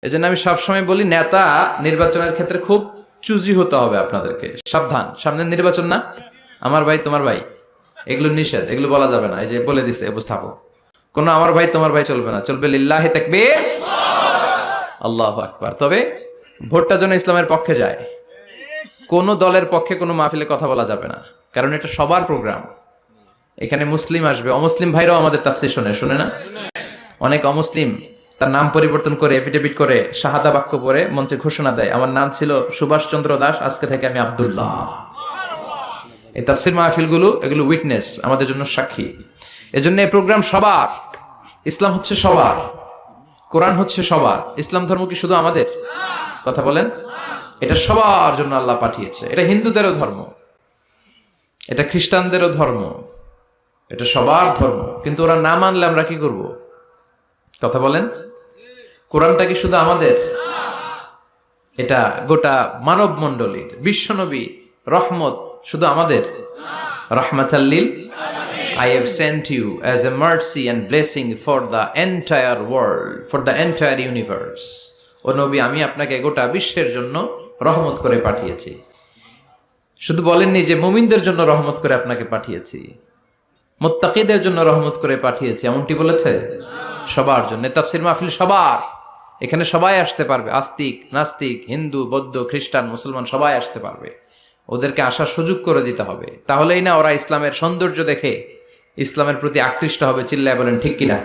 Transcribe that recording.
এজন্য আমি সবসময় বলি, নেতা নির্বাচনের ক্ষেত্রে খুব চুজি হতে হবে আপনাদেরকে। সাবধান, সামনে নির্বাচন না, আমার ভাই তোমার ভাই এগুলো নিষেধ, এগুলো বলা যাবে না। এই যে বলে দিছে উপস্থাপক, কোন আমার ভাই তোমার ভাই চলবে না, চলবে লিল্লাহি তাকবীর, আল্লাহু আকবার। তবে ভোটটা যেন ইসলামের পক্ষে যায়, কোন দলের পক্ষে কোনো মাহফিলে কথা বলা যাবে না, কারণ এটা সবার প্রোগ্রাম। এখানে মুসলিম আসবে, অমুসলিম ভাইরাও আমাদের তাফসীর শুনে না? অনেক অমুসলিম তার নাম পরিবর্তন করে এফিডেভিট করে শাহাদা বাক্য পরে মঞ্চে ঘোষণা দেয়, আমার নাম ছিল সুভাষ চন্দ্র দাস, আজকে থেকে আমি আব্দুল্লাহ। এই তাফসীর মাহফিলগুলো এগুলো উইটনেস, আমাদের জন্য সাক্ষী। এজন্য এই প্রোগ্রাম সবার। ইসলাম হচ্ছে সবার, কোরআন হচ্ছে সবার। ইসলাম ধর্ম কি শুধু আমাদের? কথা বলেন। এটা সবার জন্য আল্লাহ পাঠিয়েছে। এটা হিন্দুদেরও ধর্ম, এটা খ্রিস্টানদেরও ধর্ম, এটা সবার ধর্ম। কিন্তু ওরা না মানলে আমরা কি করব? কথা বলেন। কোরআনটা কি শুধু আমাদের? এটা গোটা মানব মণ্ডলীর। বিশ্বনবী রহমত শুধু আমাদের? রহমাতাল্লিল, I have sent you as a mercy and blessing for the entire world, for the entire universe. ও নবী, আমি আপনাকে গোটা বিশ্বের জন্য রহমত করে পাঠিয়েছি। শুধু বলেননি যে মুমিনদের জন্য রহমত করে আপনাকে পাঠিয়েছি, মুত্তাকিদের জন্য রহমত করে পাঠিয়েছি, এমনটি বলেছে? সবার জন্য। তাফসীর মাহফিল সবার, এখানে সবাই আসতে পারবে, আস্তিক নাস্তিক, হিন্দু বৌদ্ধ খ্রিস্টান মুসলমান সবাই আসতে পারবে। ওদেরকে আসার সুযোগ করে দিতে হবে, তাহলেই না ওরা ইসলামের সৌন্দর্য দেখে ইসলামের প্রতি আকৃষ্ট হবে। চিল্লায় বলেন ঠিক কিনা?